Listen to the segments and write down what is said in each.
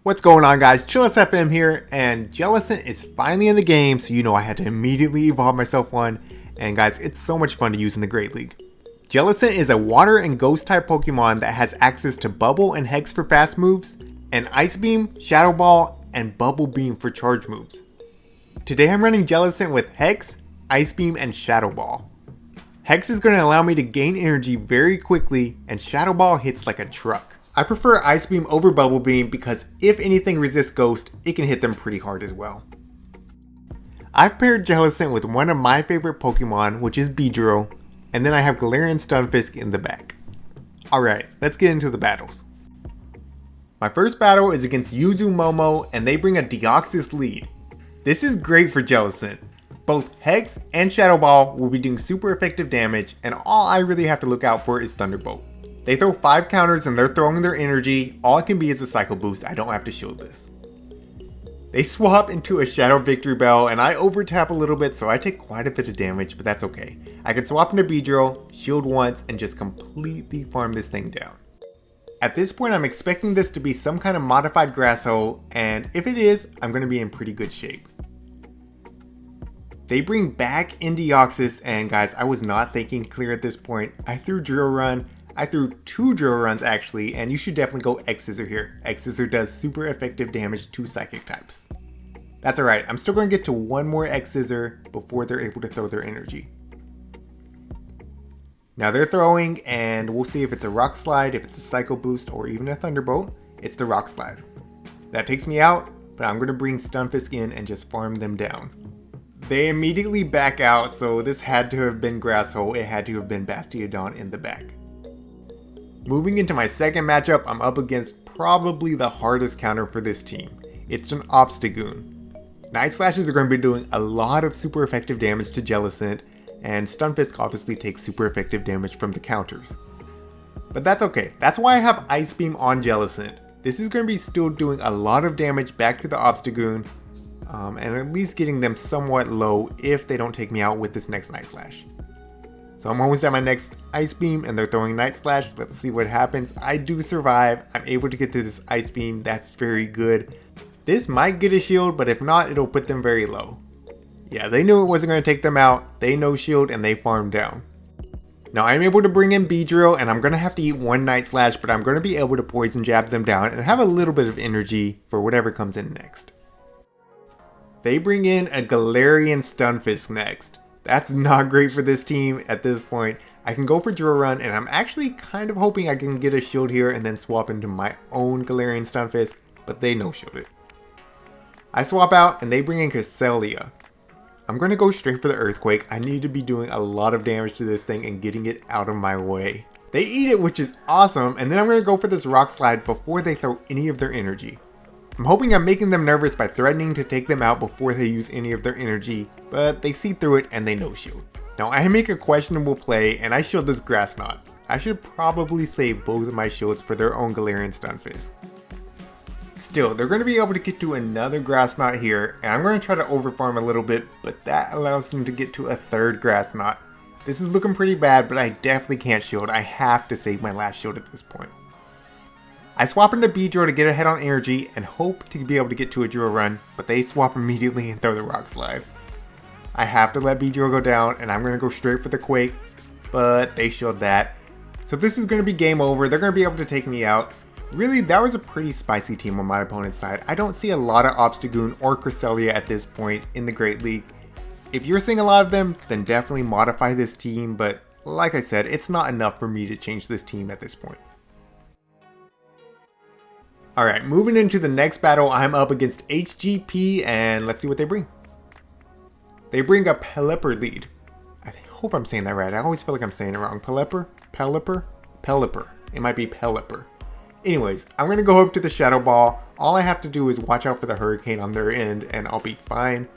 What's going on, guys? ChillisFM here, and Jellicent is finally in the game, so I had to immediately evolve myself one. And guys, it's so much fun to use in the Great League. Jellicent is a water and ghost type Pokemon that has access to Bubble and Hex for fast moves, and Ice Beam, Shadow Ball, and Bubble Beam for charge moves. Today I'm running Jellicent with Hex, Ice Beam, and Shadow Ball. Hex is going to allow me to gain energy very quickly, and Shadow Ball hits like a truck. I prefer Ice Beam over Bubble Beam because if anything resists Ghost, it can hit them pretty hard as well. I've paired Jellicent with one of my favorite Pokemon, which is Beedrill, and then I have Galarian Stunfisk in the back. Alright, let's get into the battles. My first battle is against Yuzu Momo, and they bring a Deoxys lead. This is great for Jellicent. Both Hex and Shadow Ball will be doing super effective damage, and all I really have to look out for is Thunderbolt. They throw 5 counters and they're throwing their energy. All it can be is a Psycho Boost. I don't have to shield this. They swap into a Shadow Victory Bell and I overtap a little bit, so I take quite a bit of damage, but that's okay. I can swap into Beedrill, shield once, and just completely farm this thing down. At this point, I'm expecting this to be some kind of modified Grass Hoe, and if it is, I'm going to be in pretty good shape. They bring back in Deoxys, and guys, I was not thinking clear at this point. I threw Drill Run. I threw 2 Drill Runs actually, and you should definitely go X-Scissor here. X-Scissor does super effective damage to Psychic types. That's alright, I'm still going to get to one more X-Scissor before they're able to throw their energy. Now they're throwing, and we'll see if it's a Rock Slide, if it's a Psycho Boost, or even a Thunderbolt. It's the Rock Slide. That takes me out, but I'm going to bring Stunfisk in and just farm them down. They immediately back out, so this had to have been Grass Hoe, it had to have been Bastiodon in the back. Moving into my second matchup, I'm up against probably the hardest counter for this team. It's an Obstagoon. Night Slashes are going to be doing a lot of super effective damage to Jellicent, and Stunfisk obviously takes super effective damage from the counters. But that's okay, that's why I have Ice Beam on Jellicent. This is going to be still doing a lot of damage back to the Obstagoon, and at least getting them somewhat low if they don't take me out with this next Night Slash. So I'm almost at my next Ice Beam and they're throwing Night Slash. Let's see what happens. I do survive. I'm able to get to this Ice Beam. That's very good. This might get a shield, but if not, it'll put them very low. Yeah, they knew it wasn't going to take them out. They no shield and they farm down. Now I'm able to bring in Beedrill and I'm going to have to eat one Night Slash, but I'm going to be able to Poison Jab them down and have a little bit of energy for whatever comes in next. They bring in a Galarian Stunfisk next. That's not great for this team at this point. I can go for Drill Run, and I'm actually kind of hoping I can get a shield here and then swap into my own Galarian Stunfisk, but they no-shield it. I swap out, and they bring in Cresselia. I'm going to go straight for the Earthquake. I need to be doing a lot of damage to this thing and getting it out of my way. They eat it, which is awesome, and then I'm going to go for this Rock Slide before they throw any of their energy. I'm hoping I'm making them nervous by threatening to take them out before they use any of their energy, but they see through it and they no shield. Now I make a questionable play and I shield this Grass Knot. I should probably save both of my shields for their own Galarian Stunfisk. Still, they're going to be able to get to another Grass Knot here, and I'm going to try to overfarm a little bit, but that allows them to get to a third Grass Knot. This is looking pretty bad, but I definitely can't shield. I have to save my last shield at this point. I swap into Beedrill to get ahead on energy and hope to be able to get to a Drill Run, but they swap immediately and throw the Rock Slide. I have to let Beedrill go down and I'm going to go straight for the Quake, but they shield that. So this is going to be game over. They're going to be able to take me out. Really, that was a pretty spicy team on my opponent's side. I don't see a lot of Obstagoon or Cresselia at this point in the Great League. If you're seeing a lot of them, then definitely modify this team, but like I said, it's not enough for me to change this team at this point. Alright, moving into the next battle, I'm up against HGP, and let's see what they bring. They bring a Pelipper lead. I hope I'm saying that right. I always feel like I'm saying it wrong. Pelipper? It might be Pelipper. Anyways, I'm going to go up to the Shadow Ball. All I have to do is watch out for the Hurricane on their end, and I'll be fine.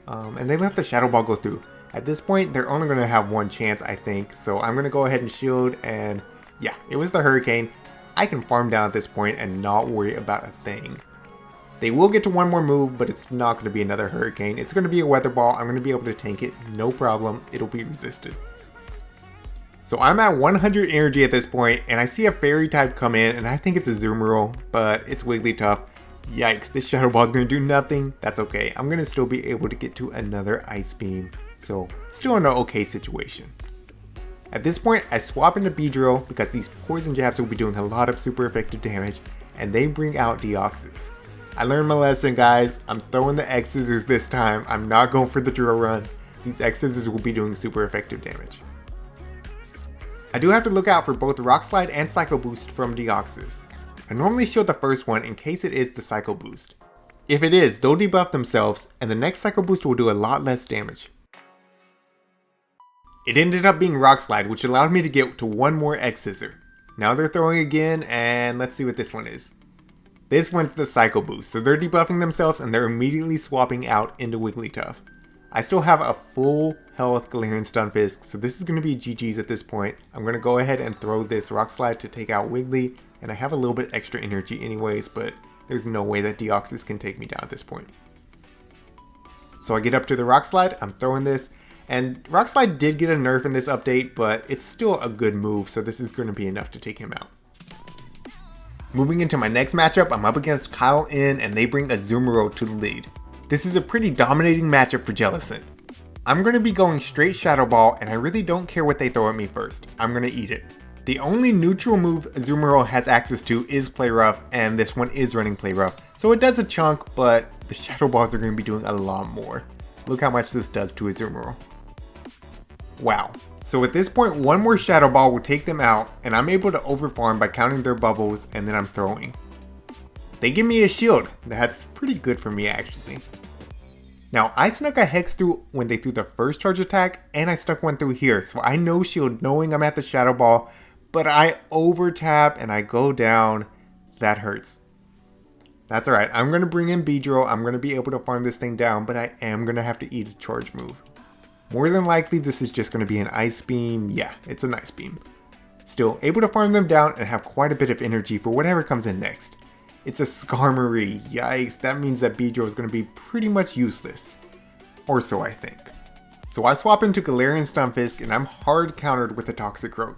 And they let the Shadow Ball go through. At this point, they're only going to have one chance, I think. So I'm going to go ahead and shield, and yeah, it was the Hurricane. I can farm down at this point and not worry about a thing. They will get to one more move, but it's not going to be another Hurricane. It's going to be a Weather Ball. I'm going to be able to tank it, no problem. It'll be resisted. So I'm at 100 energy at this point, and I see a Fairy type come in, and I think it's a Azumarill, but it's Wigglytuff. Yikes, this Shadow Ball is going to do nothing. That's okay. I'm going to still be able to get to another Ice Beam. So, still in an okay situation. At this point, I swap into Beedrill because these poison jabs will be doing a lot of super effective damage, and they bring out Deoxys. I learned my lesson, guys. I'm throwing the X Scissors this time. I'm not going for the drill run. These X Scissors will be doing super effective damage. I do have to look out for both Rock Slide and Psycho Boost from Deoxys. I normally shield the first one in case it is the Psycho Boost. If it is, they'll debuff themselves, and the next Psycho Boost will do a lot less damage. It ended up being Rock Slide, which allowed me to get to one more X Scissor. Now they're throwing again, and let's see what this one is. This one's the Psycho Boost, so they're debuffing themselves and they're immediately swapping out into Wigglytuff. I still have a full health Galarian Stunfisk, so this is going to be GG's at this point. I'm going to go ahead and throw this Rock Slide to take out Wiggly, and I have a little bit extra energy anyways, but there's no way that Deoxys can take me down at this point. So I get up to the Rock Slide, I'm throwing this, and Rock Slide did get a nerf in this update, but it's still a good move, so this is going to be enough to take him out. Moving into my next matchup, I'm up against Kyle N, and they bring Azumarill to the lead. This is a pretty dominating matchup for Jellicent. I'm going to be going straight Shadow Ball, and I really don't care what they throw at me first. I'm going to eat it. The only neutral move Azumarill has access to is Play Rough, and this one is running Play Rough. So it does a chunk, but the Shadow Balls are going to be doing a lot more. Look how much this does to Azumarill. Wow. So at this point, one more Shadow Ball will take them out, and I'm able to overfarm by counting their bubbles, and then I'm throwing. They give me a shield. That's pretty good for me, actually. Now, I snuck a Hex through when they threw the first charge attack, and I stuck one through here, so I no shield knowing I'm at the Shadow Ball, but I over tap and I go down. That hurts. That's alright. I'm going to bring in Beedrill. I'm going to be able to farm this thing down, but I am going to have to eat a charge move. More than likely, this is just going to be an Ice Beam. Yeah, it's an Ice Beam. Still, able to farm them down and have quite a bit of energy for whatever comes in next. It's a Skarmory. Yikes, that means that Beedrill is going to be pretty much useless. Or so I think. So I swap into Galarian Stunfisk and I'm hard countered with a Toxic Rogue.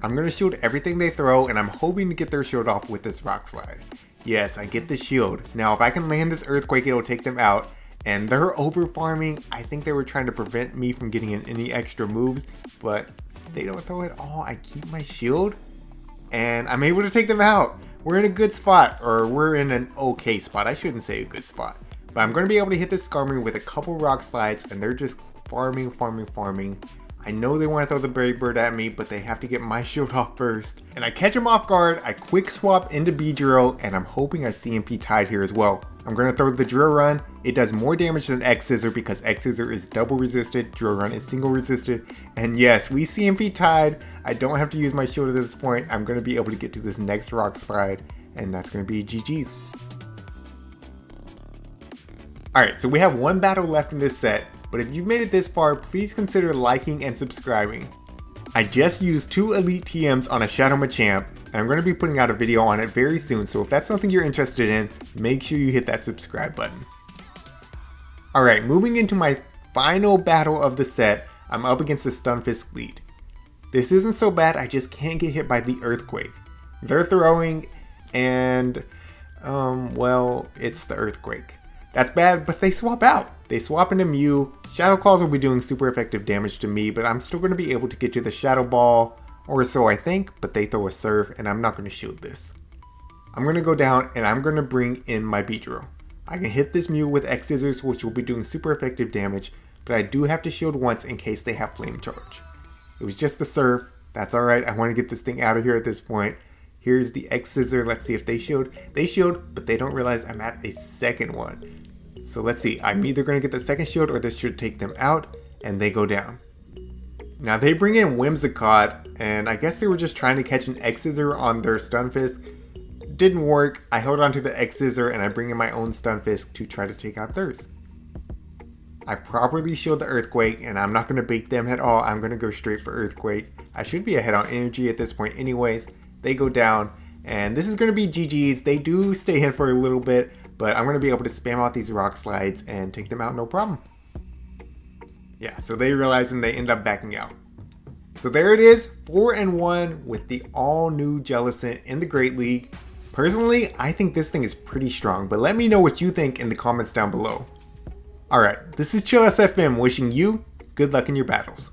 I'm going to shield everything they throw and I'm hoping to get their shield off with this Rock Slide. Yes, I get the shield. Now if I can land this Earthquake, it'll take them out. And they're over farming. I think they were trying to prevent me from getting in any extra moves, but they don't throw it all. I keep my shield and I'm able to take them out. We're in a good spot, or we're in an okay spot. I shouldn't say a good spot, but I'm going to be able to hit this Skarmory with a couple Rock Slides and they're just farming. I know they want to throw the Brave Bird at me, but they have to get my shield off first. And I catch them off guard, I quick swap into Beedrill, and I'm hoping I CMP Tide here as well. I'm going to throw the Drill Run. It does more damage than X Scissor because X Scissor is double resisted, Drill Run is single resisted. And yes, we CMP Tide. I don't have to use my shield at this point. I'm going to be able to get to this next Rock Slide, and that's going to be GG's. Alright, so we have one battle left in this set. But if you've made it this far, please consider liking and subscribing. I just used 2 Elite TMs on a Shadow Machamp, and I'm going to be putting out a video on it very soon, so if that's something you're interested in, make sure you hit that subscribe button. Alright, moving into my final battle of the set, I'm up against the Stunfisk lead. This isn't so bad, I just can't get hit by the Earthquake. They're throwing, and, well, it's the Earthquake. That's bad, but they swap out. They swap into Mew. Shadow Claws will be doing super effective damage to me, but I'm still going to be able to get to the Shadow Ball, or so I think, but they throw a Surf, and I'm not going to shield this. I'm going to go down, and I'm going to bring in my Beedrill. I can hit this Mew with X Scissors, which will be doing super effective damage, but I do have to shield once in case they have Flame Charge. It was just the Surf. That's alright, I want to get this thing out of here at this point. Here's the X Scissor, let's see if they shield. They shield, but they don't realize I'm at a second one. So let's see, I'm either going to get the second shield or this should take them out, and they go down. Now they bring in Whimsicott, and I guess they were just trying to catch an X Scissor on their Stunfisk. Didn't work, I held onto the X Scissor and I bring in my own Stunfisk to try to take out theirs. I properly shield the Earthquake, and I'm not going to bait them at all, I'm going to go straight for Earthquake. I should be ahead on energy at this point anyways. They go down, and this is going to be GG's. They do stay in for a little bit, but I'm going to be able to spam out these Rock Slides and take them out no problem. Yeah, so they realize and they end up backing out. So there it is, 4-1 with the all new Jellicent in the Great League. Personally, I think this thing is pretty strong, but let me know what you think in the comments down below. Alright, this is ChillisFM wishing you good luck in your battles.